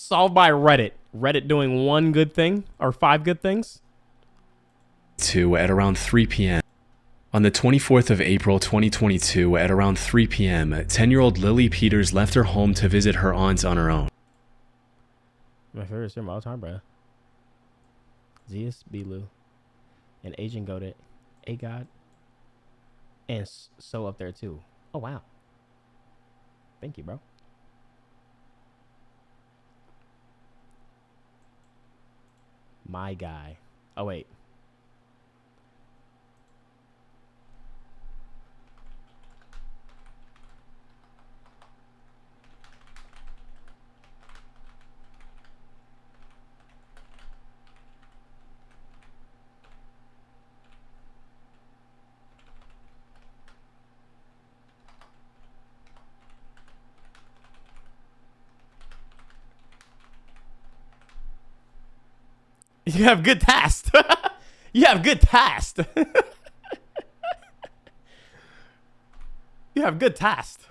Solved by Reddit. Reddit doing one good thing or 5 good things. At around 3 p.m. On the 24th of April 2022 at around 3 p.m., 10-year-old Lily Peters left her home to visit her aunt on her own. My favorite streamer all time, bro. Zeus, Belu, and Agent Goated, A God, and so up there too. Oh wow. Thank you, bro. My guy. Oh wait. You have good taste. You have good taste. You have good taste.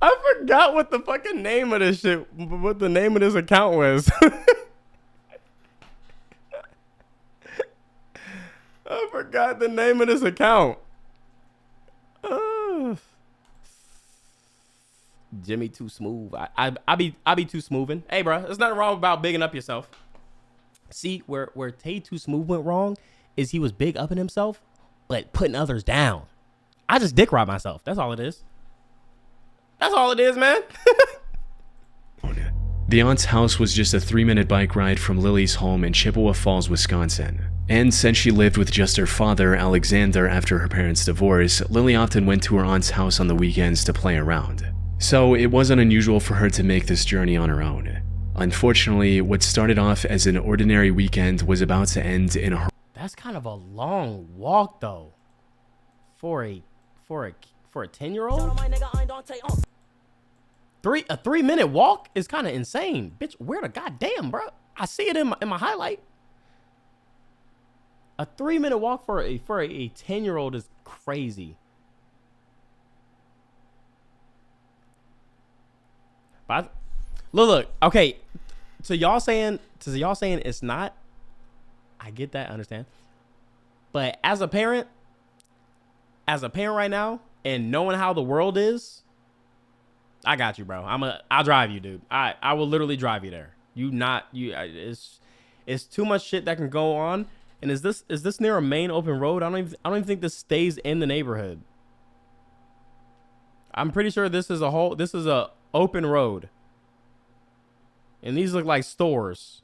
I forgot what the fucking name of this shit, what the name of this account was. I forgot the name of this account. Jimmy Too Smooth. I be too smoothing. Hey, bro, there's nothing wrong about bigging up yourself. See, where Tay Too Smooth went wrong is he was big upping himself, but putting others down. I just dick ride myself. That's all it is. That's all it is, man. The aunt's house was just a 3-minute bike ride from Lily's home in Chippewa Falls, Wisconsin. And since she lived with just her father, Alexander, after her parents' divorce, Lily often went to her aunt's house on the weekends to play around. So it wasn't unusual for her to make this journey on her own. Unfortunately, what started off as an ordinary weekend was about to end in a... That's kind of a long walk though. For a 10-year-old? A 3-minute walk is kind of insane. Bitch, where the goddamn, bro? I see it in my highlight. A 3-minute walk for a 10-year-old is crazy. But look, okay. So y'all saying it's not. I get that, understand. But as a parent right now, and knowing how the world is, I got you, bro. I'll drive you, dude. I will literally drive you there. It's too much shit that can go on. And is this near a main open road? I don't even think this stays in the neighborhood. I'm pretty sure this is a open road. And these look like stores.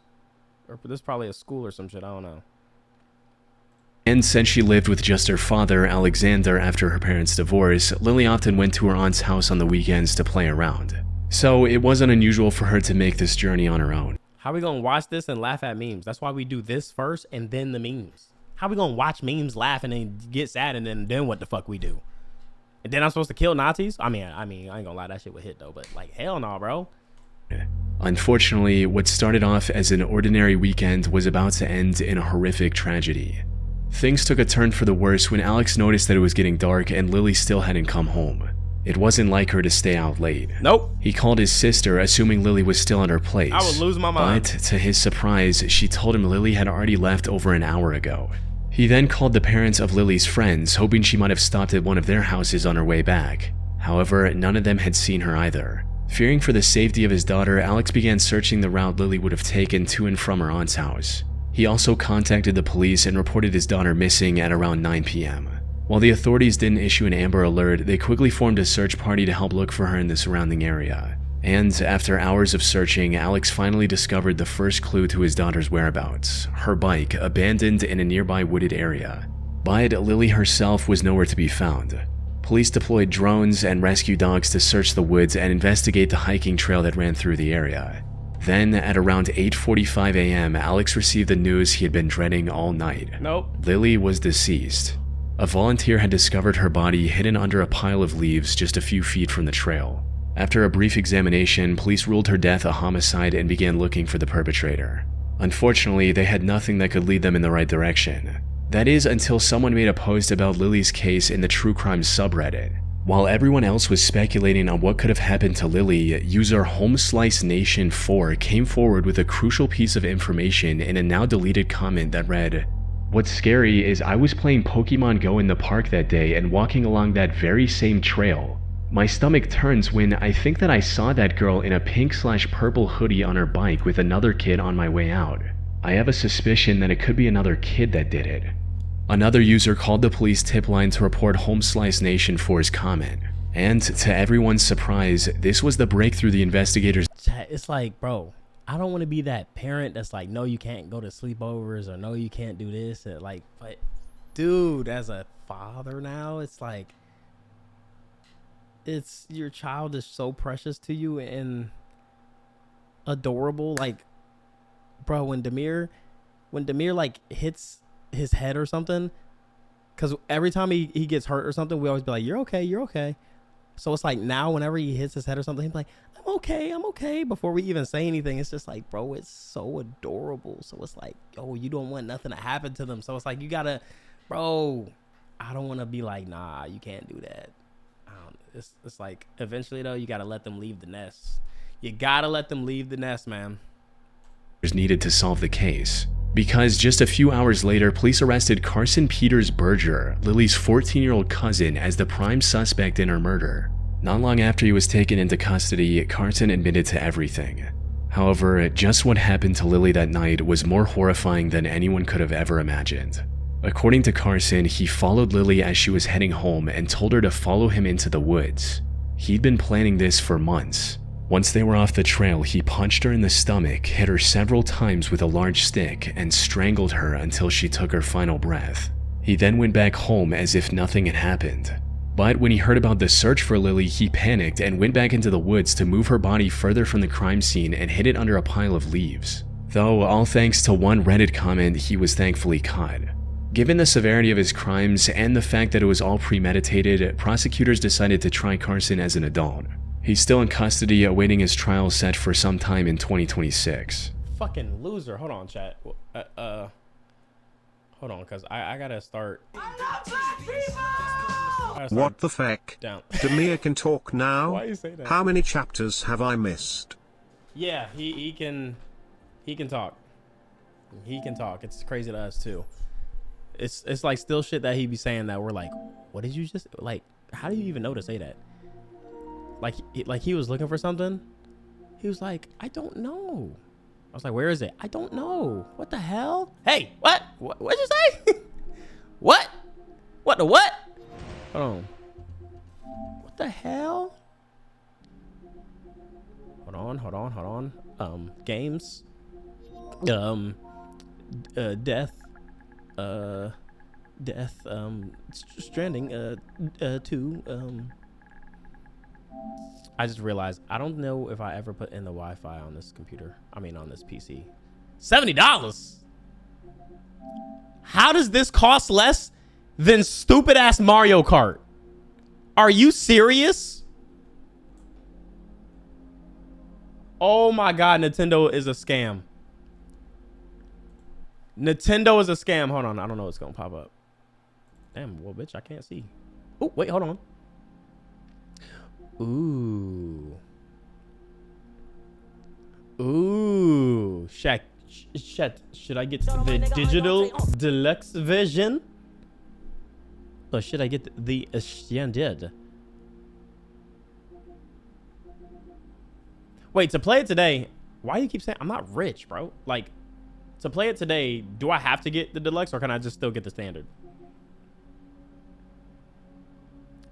Or this is probably a school or some shit. I don't know. And since she lived with just her father, Alexander, after her parents' divorce, Lily often went to her aunt's house on the weekends to play around. So it wasn't unusual for her to make this journey on her own. How we gonna watch this and laugh at memes? That's why we do this first and then the memes. How we gonna watch memes, laugh, and then get sad, and then what the fuck we do? And then I'm supposed to kill Nazis? I mean, I ain't gonna lie, that shit would hit though. But like, hell no, bro. Unfortunately, what started off as an ordinary weekend was about to end in a horrific tragedy. Things took a turn for the worse when Alex noticed that it was getting dark and Lily still hadn't come home. It wasn't like her to stay out late. Nope. He called his sister, assuming Lily was still at her place. I would lose my mind. But to his surprise, she told him Lily had already left over an hour ago. He then called the parents of Lily's friends, hoping she might have stopped at one of their houses on her way back. However, none of them had seen her either. Fearing for the safety of his daughter, Alex began searching the route Lily would have taken to and from her aunt's house. He also contacted the police and reported his daughter missing at around 9 p.m. While the authorities didn't issue an Amber Alert, they quickly formed a search party to help look for her in the surrounding area. And after hours of searching, Alex finally discovered the first clue to his daughter's whereabouts: her bike, abandoned in a nearby wooded area. But Lily herself was nowhere to be found. Police deployed drones and rescue dogs to search the woods and investigate the hiking trail that ran through the area. Then, at around 8:45 a.m., Alex received the news he had been dreading all night. Nope. Lily was deceased. A volunteer had discovered her body hidden under a pile of leaves just a few feet from the trail. After a brief examination, police ruled her death a homicide and began looking for the perpetrator. Unfortunately, they had nothing that could lead them in the right direction. That is until someone made a post about Lily's case in the true crime subreddit. While everyone else was speculating on what could have happened to Lily, user HomesliceNation4 came forward with a crucial piece of information in a now deleted comment that read, "What's scary is I was playing Pokemon Go in the park that day and walking along that very same trail. My stomach turns when I think that I saw that girl in a pink/purple hoodie on her bike with another kid on my way out. I have a suspicion that it could be another kid that did it." Another user called the police tip line to report HomesliceNation4's comment. And to everyone's surprise, this was the breakthrough the investigators. It's like, bro, I don't want to be that parent that's like, no, you can't go to sleepovers, or no, you can't do this. Or like, but dude, as a father now, it's like, it's your child is so precious to you and adorable. Like, bro, when Demir like hits his head or something, because every time he gets hurt or something, we always be like, you're okay. So it's like now whenever he hits his head or something, he's like, I'm okay. Before we even say anything, it's just like, bro, it's so adorable. So it's like, oh, you don't want nothing to happen to them. So it's like, you gotta, bro, I don't want to be like, nah, you can't do that. It's like, eventually though, you gotta let them leave the nest. You gotta let them leave the nest, man. Needed to solve the case. Because just a few hours later, police arrested Carson Peters Berger, Lily's 14-year-old cousin, as the prime suspect in her murder. Not long after he was taken into custody, Carson admitted to everything. However, just what happened to Lily that night was more horrifying than anyone could have ever imagined. According to Carson, he followed Lily as she was heading home and told her to follow him into the woods. He'd been planning this for months. Once they were off the trail, he punched her in the stomach, hit her several times with a large stick, and strangled her until she took her final breath. He then went back home as if nothing had happened. But when he heard about the search for Lily, he panicked and went back into the woods to move her body further from the crime scene and hid it under a pile of leaves. Though, all thanks to one Reddit comment, he was thankfully caught. Given the severity of his crimes and the fact that it was all premeditated, prosecutors decided to try Carson as an adult. He's still in custody, awaiting his trial set for sometime in 2026. Fucking loser. Hold on, chat. Hold on, because I gotta start. What the feck? Down. Demir can talk now? Why you say that? How many chapters have I missed? Yeah, he can talk. He can talk. It's crazy to us too. It's like still shit that he be saying that we're like, what did you just, like, how do you even know to say that? Like he was looking for something. He was like, I don't know. I was like, where is it? I don't know. What the hell? Hey, what? What'd you say? What? What the what? Hold on. What the hell? Hold on. Games. Death. Stranding. 2. I just realized I don't know if I ever put in the Wi-Fi on this computer. I mean, on this PC. $70. How does this cost less than stupid ass Mario Kart? Are you serious? Oh my God, Nintendo is a scam. Nintendo is a scam. Hold on, I don't know what's gonna pop up. Damn, well, bitch, I can't see. Oh, wait, hold on. Ooh. Shaq, should I get the digital deluxe version? Or should I get the standard? Wait, to play it today, why do you keep saying I'm not rich, bro? Like, to play it today, do I have to get the deluxe or can I just still get the standard?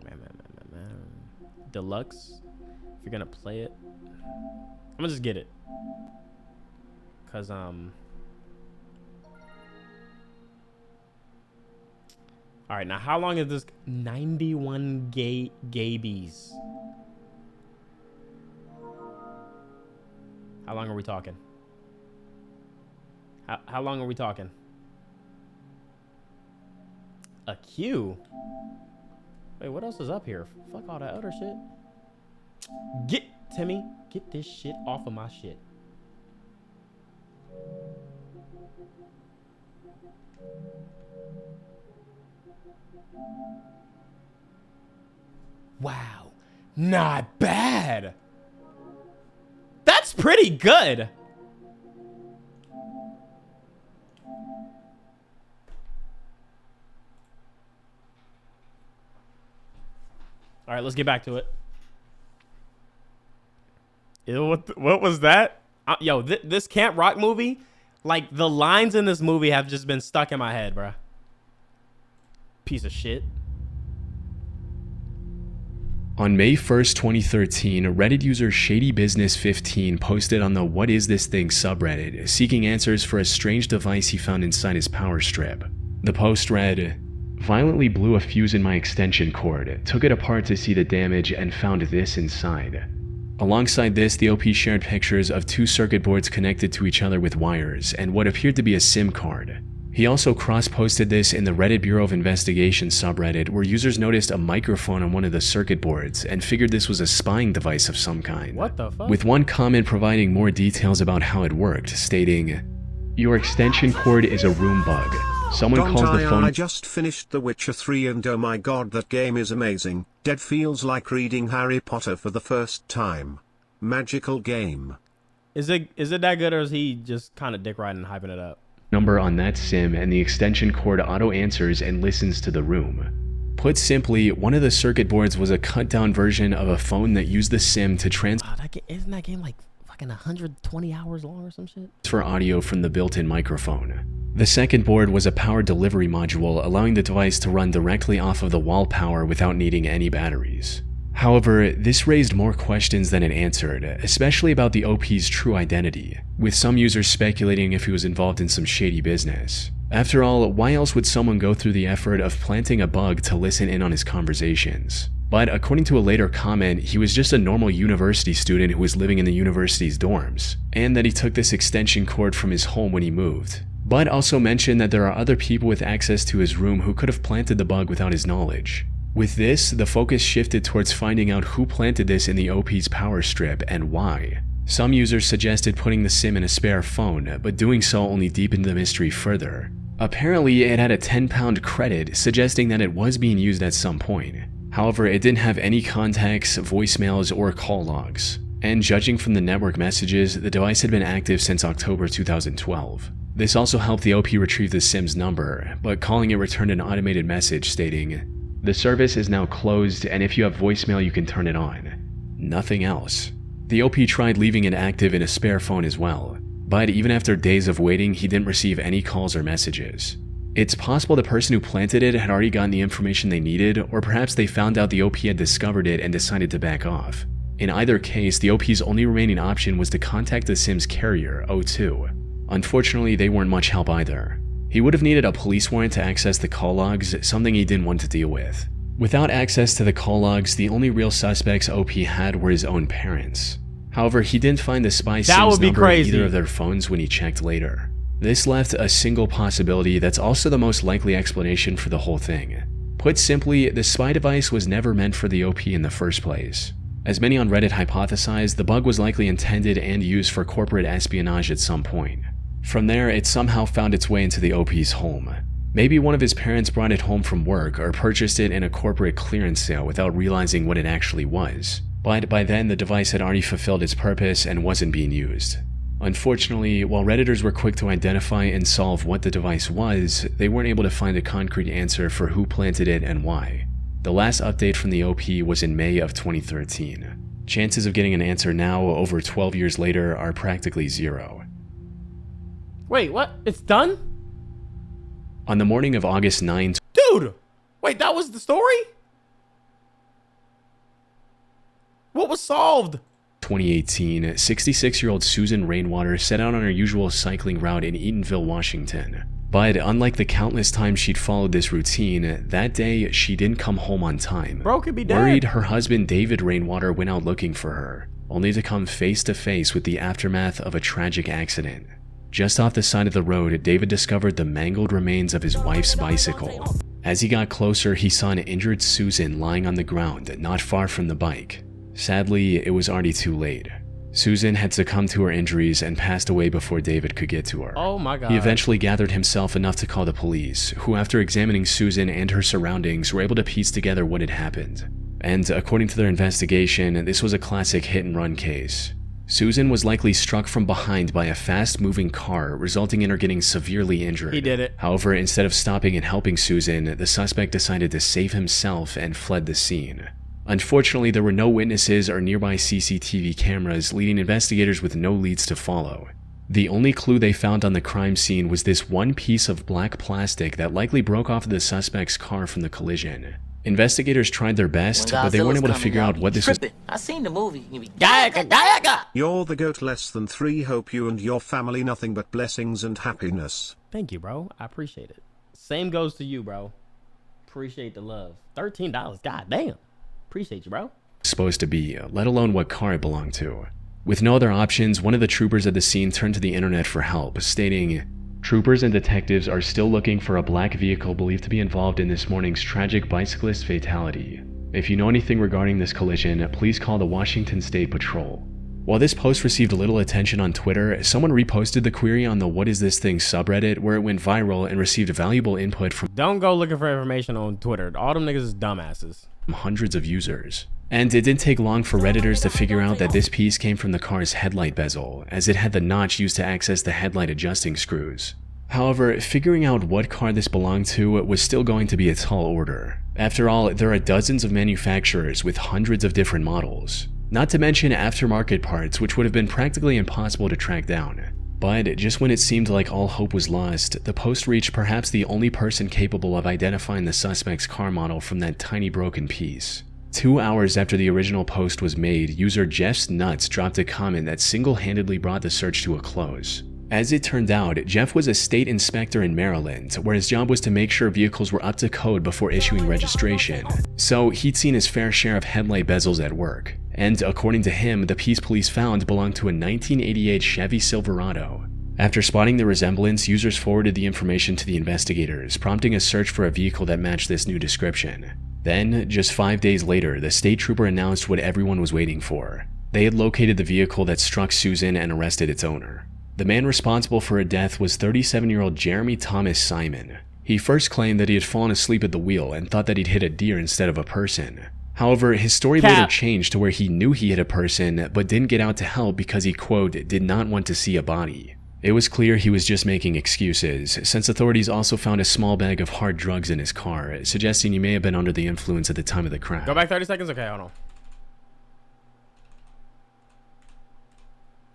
Man. Deluxe. If you're gonna play it, I'm gonna just get it. Cause all right, now how long is this? 91 gabies. How long are we talking? How long are we talking? A queue? Wait, what else is up here? Fuck all that other shit. Get, Timmy, get this shit off of my shit. Wow. Not bad. That's pretty good. All right, let's get back to it. Ew, what was that? Yo, this Camp Rock movie, like, the lines in this movie have just been stuck in my head, bruh. Piece of shit. On May 1st, 2013, Reddit user ShadyBusiness15 posted on the What Is This Thing subreddit, seeking answers for a strange device he found inside his power strip. The post read, "Violently blew a fuse in my extension cord, took it apart to see the damage, and found this inside." Alongside this, the OP shared pictures of 2 circuit boards connected to each other with wires, and what appeared to be a SIM card. He also cross-posted this in the Reddit Bureau of Investigation subreddit, where users noticed a microphone on one of the circuit boards and figured this was a spying device of some kind. What the fuck? With one comment providing more details about how it worked, stating, "Your extension cord is a room bug. Someone calls the phone." I just finished The Witcher 3 and oh my god, that game is amazing. Dead feels like reading Harry Potter for the first time. Magical game. Is it that good, or is he just kind of dick riding and hyping it up? Number on that SIM, and the extension cord auto answers and listens to the room. Put simply, one of the circuit boards was a cut down version of a phone that used the SIM to transfer Isn't that game like fucking 120 hours long or some shit? Audio from the built-in microphone. The second board was a power delivery module, allowing the device to run directly off of the wall power without needing any batteries. However, this raised more questions than it answered, especially about the OP's true identity, with some users speculating if he was involved in some shady business. After all, why else would someone go through the effort of planting a bug to listen in on his conversations? But according to a later comment, he was just a normal university student who was living in the university's dorms, and that he took this extension cord from his home when he moved. But also mentioned that there are other people with access to his room who could have planted the bug without his knowledge. With this, the focus shifted towards finding out who planted this in the OP's power strip and why. Some users suggested putting the SIM in a spare phone, but doing so only deepened the mystery further. Apparently, it had a 10-pound credit, suggesting that it was being used at some point. However, it didn't have any contacts, voicemails, or call logs. And judging from the network messages, the device had been active since October 2012. This also helped the OP retrieve the SIM's number, but calling it returned an automated message stating, "The service is now closed, and if you have voicemail you can turn it on." Nothing else. The OP tried leaving it active in a spare phone as well, but even after days of waiting, he didn't receive any calls or messages. It's possible the person who planted it had already gotten the information they needed, or perhaps they found out the OP had discovered it and decided to back off. In either case, the OP's only remaining option was to contact the SIM's carrier, O2. Unfortunately, they weren't much help either. He would have needed a police warrant to access the call logs, something he didn't want to deal with. Without access to the call logs, the only real suspects OP had were his own parents. However, he didn't find the spy SIM's number in either of their phones when he checked later. This left a single possibility that's also the most likely explanation for the whole thing. Put simply, the spy device was never meant for the OP in the first place. As many on Reddit hypothesized, the bug was likely intended and used for corporate espionage at some point. From there, it somehow found its way into the OP's home. Maybe one of his parents brought it home from work or purchased it in a corporate clearance sale without realizing what it actually was. But by then, the device had already fulfilled its purpose and wasn't being used. Unfortunately, while Redditors were quick to identify and solve what the device was, they weren't able to find a concrete answer for who planted it and why. The last update from the OP was in May of 2013. Chances of getting an answer now, over 12 years later, are practically zero. Wait, what? It's done? On the morning of August 9th, Dude! Wait, that was the story? What was solved? 2018, 66-year-old Susan Rainwater set out on her usual cycling route in Eatonville, Washington. But unlike the countless times she'd followed this routine, that day she didn't come home on time. Bro could be dead. Worried, her husband David Rainwater went out looking for her, only to come face to face with the aftermath of a tragic accident. Just off the side of the road, David discovered the mangled remains of his wife's bicycle. As he got closer, he saw an injured Susan lying on the ground not far from the bike. Sadly, it was already too late. Susan had succumbed to her injuries and passed away before David could get to her. Oh my god. He eventually gathered himself enough to call the police, who after examining Susan and her surroundings were able to piece together what had happened. and according to their investigation, this was a classic hit-and-run case. Susan was likely struck from behind by a fast-moving car, resulting in her getting severely injured. He did it. However, instead of stopping and helping Susan, the suspect decided to save himself and fled the scene. Unfortunately, there were no witnesses or nearby CCTV cameras, leaving investigators with no leads to follow. The only clue they found on the crime scene was this one piece of black plastic that likely broke off of the suspect's car from the collision. Investigators tried their best, but they weren't able to figure out what this was. I seen the movie. You're the GOAT. Less than 3. Hope you and your family nothing but blessings and happiness. Thank you, bro. I appreciate it. Same goes to you, bro. Appreciate the love. $13. God damn. Appreciate you, bro. Supposed to be, let alone what car it belonged to. With no other options, one of the troopers at the scene turned to the internet for help, stating, "Troopers and detectives are still looking for a black vehicle believed to be involved in this morning's tragic bicyclist fatality. If you know anything regarding this collision, please call the Washington State Patrol." While this post received little attention on Twitter, someone reposted the query on the What Is This Thing subreddit, where it went viral and received valuable input from Don't go looking for information on Twitter. All them niggas is dumbasses. hundreds of users. And it didn't take long for Redditors to figure out that this piece came from the car's headlight bezel, as it had the notch used to access the headlight adjusting screws. However, figuring out what car this belonged to was still going to be a tall order. After all, there are dozens of manufacturers with hundreds of different models. Not to mention aftermarket parts, which would have been practically impossible to track down. But just when it seemed like all hope was lost, the post reached perhaps the only person capable of identifying the suspect's car model from that tiny broken piece. 2 hours after the original post was made, user Jeff's Nuts dropped a comment that single-handedly brought the search to a close. As it turned out, Jeff was a state inspector in Maryland, where his job was to make sure vehicles were up to code before issuing registration. So he'd seen his fair share of headlight bezels at work. And according to him, the piece police found belonged to a 1988 Chevy Silverado. After spotting the resemblance, users forwarded the information to the investigators, prompting a search for a vehicle that matched this new description. Then, just 5 days later, the state trooper announced what everyone was waiting for. They had located the vehicle that struck Susan and arrested its owner. The man responsible for her death was 37-year-old Jeremy Thomas Simon. He first claimed that he had fallen asleep at the wheel and thought that he'd hit a deer instead of a person. However, his story later changed to where he knew he hit a person, but didn't get out to help because he, quote, did not want to see a body. It was clear he was just making excuses, since authorities also found a small bag of hard drugs in his car, suggesting he may have been under the influence at the time of the crash. Go back 30 seconds? Okay, hold on.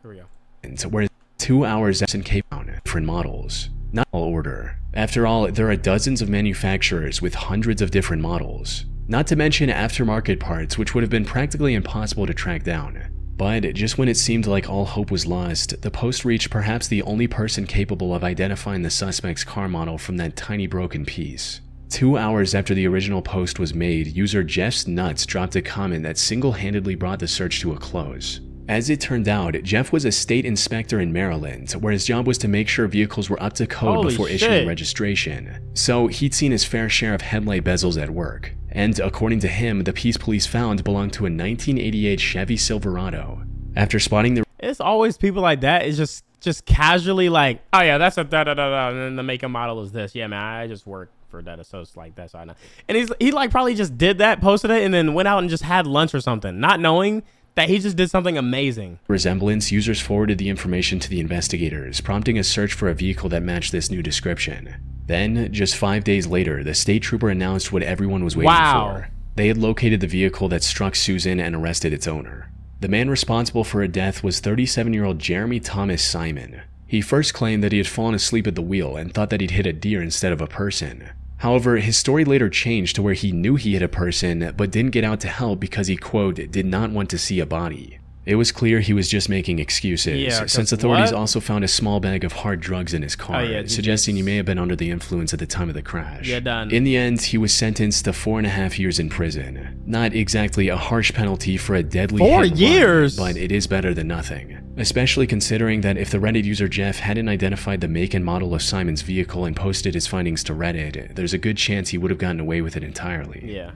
Here we go. And where 2 hours in Cape Town, different models. Not all order. After all, there are dozens of manufacturers with hundreds of different models. Not to mention aftermarket parts, which would have been practically impossible to track down. But just when it seemed like all hope was lost, the post reached perhaps the only person capable of identifying the suspect's car model from that tiny broken piece. 2 hours after the original post was made, user Jeff's Nuts dropped a comment that single-handedly brought the search to a close. As it turned out, Jeff was a state inspector in Maryland, where his job was to make sure vehicles were up to code before issuing registration. So he'd seen his fair share of headlight bezels at work. And according to him, the piece police found belonged to a 1988 Chevy Silverado. After spotting the... It's always people like that. It's just casually like, oh yeah, that's a da-da-da-da, and then the make and model is this. Yeah, man, I just work for that, so it's like that, so I know. And he like probably just did that, posted it, and then went out and just had lunch or something, not knowing that he just did something amazing. Resemblance, users forwarded the information to the investigators, prompting a search for a vehicle that matched this new description. Then, just 5 days later, the state trooper announced what everyone was waiting for. They had located the vehicle that struck Susan and arrested its owner. The man responsible for her death was 37-year-old Jeremy Thomas Simon. He first claimed that he had fallen asleep at the wheel and thought that he'd hit a deer instead of a person. However, his story later changed to where he knew he hit a person, but didn't get out to help because he, quote, did not want to see a body. It was clear he was just making excuses, since authorities also found a small bag of hard drugs in his car, suggesting he may have been under the influence at the time of the crash. In the end, he was sentenced to 4.5 years in prison. Not exactly a harsh penalty for a deadly 4 years, but it is better than nothing. Especially considering that if the Reddit user Jeff hadn't identified the make and model of Simon's vehicle and posted his findings to Reddit, there's a good chance he would have gotten away with it entirely. Yeah.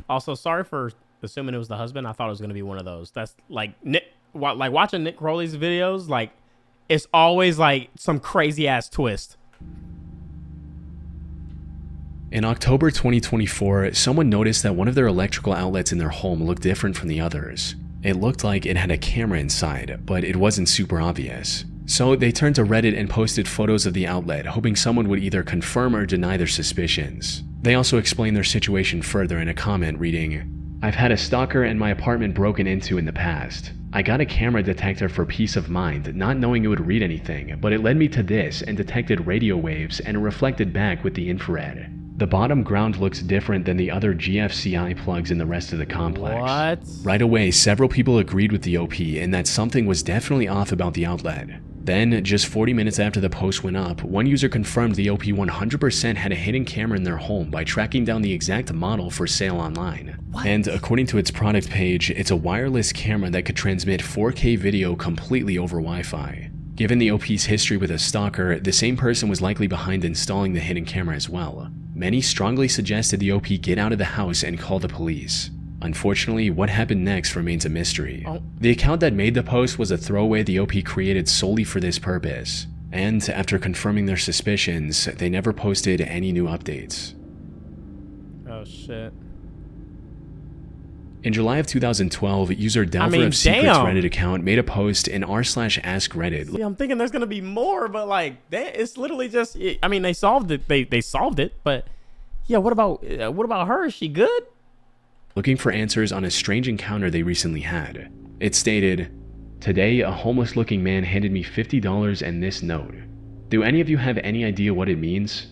Also, sorry for assuming it was the husband. I thought it was going to be one of those. That's like like watching Nick Crowley's videos, like it's always like some crazy ass twist. In October 2024, someone noticed that one of their electrical outlets in their home looked different from the others. It looked like it had a camera inside, but it wasn't super obvious. So they turned to Reddit and posted photos of the outlet, hoping someone would either confirm or deny their suspicions. They also explained their situation further in a comment reading, "I've had a stalker in my apartment broken into in the past. I got a camera detector for peace of mind, not knowing it would read anything, but it led me to this and detected radio waves and reflected back with the infrared. The bottom ground looks different than the other GFCI plugs in the rest of the complex." What? Right away, several people agreed with the OP in that something was definitely off about the outlet. Then, just 40 minutes after the post went up, one user confirmed the OP 100% had a hidden camera in their home by tracking down the exact model for sale online. What? And according to its product page, it's a wireless camera that could transmit 4K video completely over Wi-Fi. Given the OP's history with a stalker, the same person was likely behind installing the hidden camera as well. Many strongly suggested the OP get out of the house and call the police. Unfortunately, what happened next remains a mystery. Oh. The account that made the post was a throwaway the OP created solely for this purpose, and after confirming their suspicions, they never posted any new updates. Oh shit. In July of 2012, user Delver of Secrets damn. Reddit account made a post in r/askreddit. See, I'm thinking there's gonna be more, but like that, it's literally just. I mean, they solved it. They solved it, but yeah. What about her? Is she good? Looking for answers on a strange encounter they recently had. It stated, "Today, a homeless-looking man handed me $50 and this note. Do any of you have any idea what it means?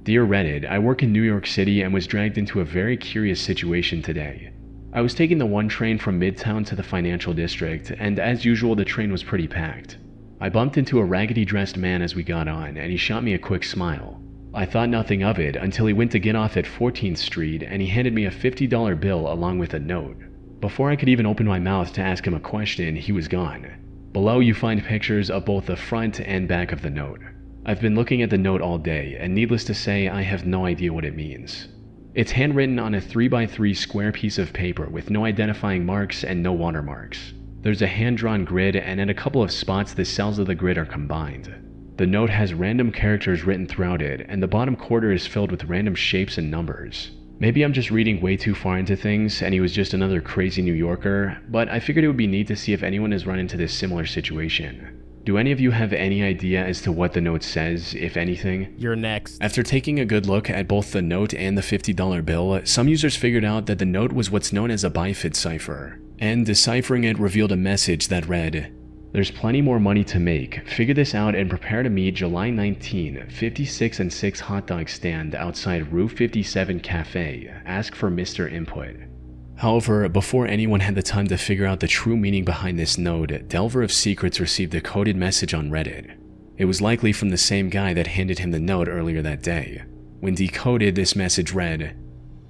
Dear Reddit, I work in New York City and was dragged into a very curious situation today. I was taking the 1 train from Midtown to the financial district, and as usual, the train was pretty packed. I bumped into a raggedy-dressed man as we got on, and he shot me a quick smile. I thought nothing of it until he went to get off at 14th Street and he handed me a $50 bill along with a note. Before I could even open my mouth to ask him a question, he was gone. Below you find pictures of both the front and back of the note. I've been looking at the note all day, and needless to say, I have no idea what it means. It's handwritten on a 3x3 square piece of paper with no identifying marks and no watermarks. There's a hand-drawn grid, and at a couple of spots the cells of the grid are combined. The note has random characters written throughout it, and the bottom quarter is filled with random shapes and numbers. Maybe I'm just reading way too far into things, and he was just another crazy New Yorker, but I figured it would be neat to see if anyone has run into this similar situation. Do any of you have any idea as to what the note says, if anything?" You're next. After taking a good look at both the note and the $50 bill, some users figured out that the note was what's known as a bifid cipher, and deciphering it revealed a message that read, "There's plenty more money to make. Figure this out and prepare to meet July 19, 56 and 6 hot dog stand outside Rue 57 Cafe. Ask for Mr. Input." However, before anyone had the time to figure out the true meaning behind this note, Delver of Secrets received a coded message on Reddit. It was likely from the same guy that handed him the note earlier that day. When decoded, this message read,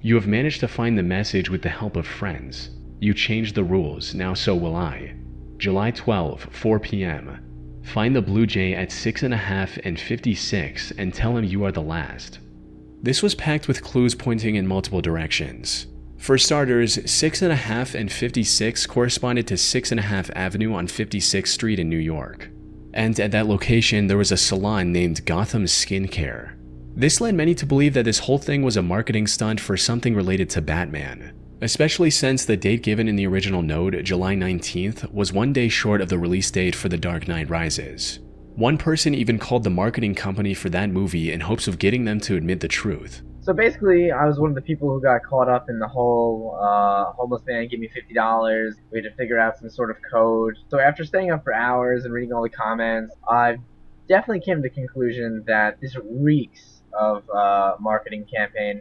"You have managed to find the message with the help of friends. You changed the rules, now so will I. July 12, 4 p.m. Find the Blue Jay at 6.5 and 56 and tell him you are the last." This was packed with clues pointing in multiple directions. For starters, 6.5 and 56 corresponded to 6.5 Avenue on 56th Street in New York. And at that location, there was a salon named Gotham Skincare. This led many to believe that this whole thing was a marketing stunt for something related to Batman, especially since the date given in the original note, July 19th, was 1 day short of the release date for The Dark Knight Rises. One person even called the marketing company for that movie in hopes of getting them to admit the truth. So basically, I was one of the people who got caught up in the whole homeless man give me $50. We had to figure out some sort of code. So after staying up for hours and reading all the comments, I definitely came to the conclusion that this reeks of marketing campaign.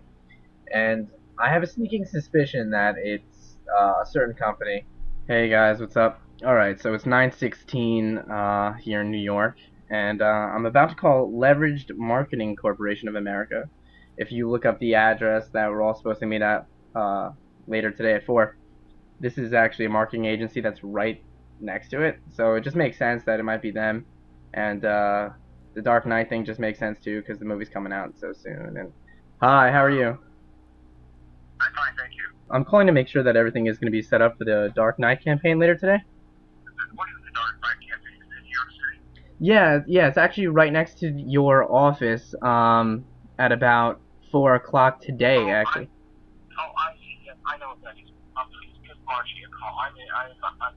And I have a sneaking suspicion that it's a certain company. Hey guys, what's up? Alright, so it's 9:16 here in New York. And I'm about to call Leveraged Marketing Corporation of America. If you look up the address that we're all supposed to meet at later today at 4, this is actually a marketing agency that's right next to it. So it just makes sense that it might be them. And the Dark Knight thing just makes sense too because the movie's coming out so soon. And hi, how are you? I'm fine, thank you. I'm calling to make sure that everything is going to be set up for the Dark Knight campaign later today. What is the Dark Knight campaign in New York City? Yeah, it's actually right next to your office at about 4 o'clock today, actually. I see. Yes, I know what that is. Please give Archie a call. I'm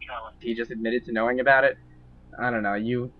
Carolyn. He just admitted to knowing about it. I don't know. You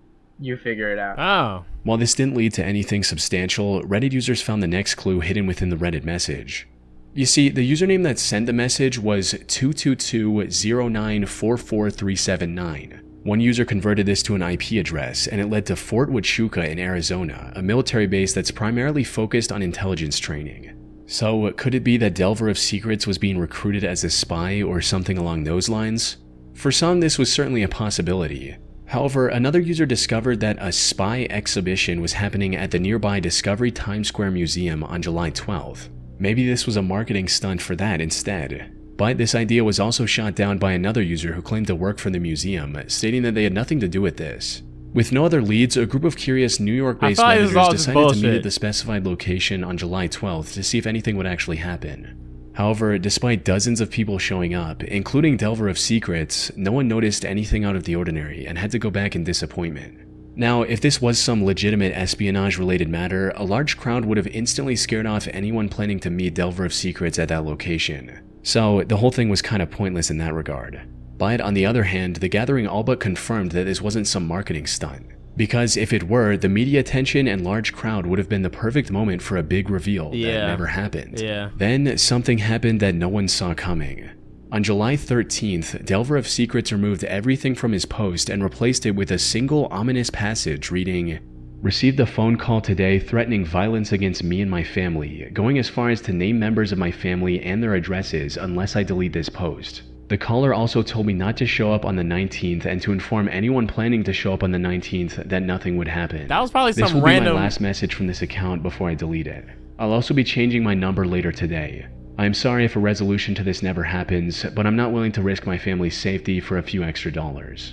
figure it out. Oh. While this didn't lead to anything substantial, Reddit users found the next clue hidden within the Reddit message. You see, the username that sent the message was 222-0944-379. One user converted this to an IP address, and it led to Fort Huachuca in Arizona, a military base that's primarily focused on intelligence training. So, could it be that Delver of Secrets was being recruited as a spy or something along those lines? For some, this was certainly a possibility. However, another user discovered that a spy exhibition was happening at the nearby Discovery Times Square Museum on July 12th. Maybe this was a marketing stunt for that instead. But this idea was also shot down by another user who claimed to work for the museum, stating that they had nothing to do with this. With no other leads, a group of curious New York-based Redditors decided to meet at the specified location on July 12th to see if anything would actually happen. However, despite dozens of people showing up, including Delver of Secrets, no one noticed anything out of the ordinary and had to go back in disappointment. Now, if this was some legitimate espionage-related matter, a large crowd would have instantly scared off anyone planning to meet Delver of Secrets at that location. So, the whole thing was kind of pointless in that regard. But on the other hand, the gathering all but confirmed that this wasn't some marketing stunt. Because if it were, the media attention and large crowd would have been the perfect moment for a big reveal that never happened. Then, something happened that no one saw coming. On July 13th, Delver of Secrets removed everything from his post and replaced it with a single ominous passage reading, "Received a phone call today threatening violence against me and my family, going as far as to name members of my family and their addresses unless I delete this post. The caller also told me not to show up on the 19th and to inform anyone planning to show up on the 19th that nothing would happen. That was probably This some will random... be my last message from this account before I delete it. I'll also be changing my number later today. I am sorry if a resolution to this never happens, but I'm not willing to risk my family's safety for a few extra dollars."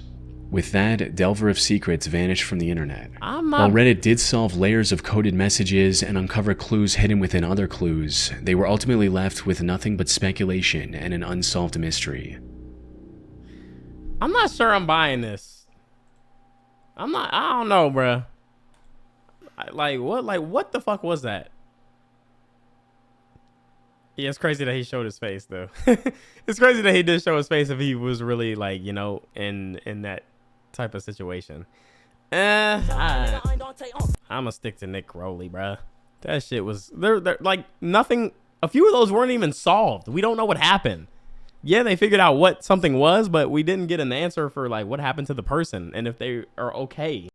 With that, Delver of Secrets vanished from the internet. While Reddit did solve layers of coded messages and uncover clues hidden within other clues, they were ultimately left with nothing but speculation and an unsolved mystery. I'm not sure I'm buying this. I don't know, bruh. What the fuck was that? Yeah, it's crazy that he showed his face, though. It's crazy that he did show his face if he was really, like, you know, in that type of situation. I'm gonna stick to Nick Crowley, bruh. That shit was... They're like, nothing... A few of those weren't even solved. We don't know what happened. Yeah, they figured out what something was, but we didn't get an answer for, like, what happened to the person and if they are okay.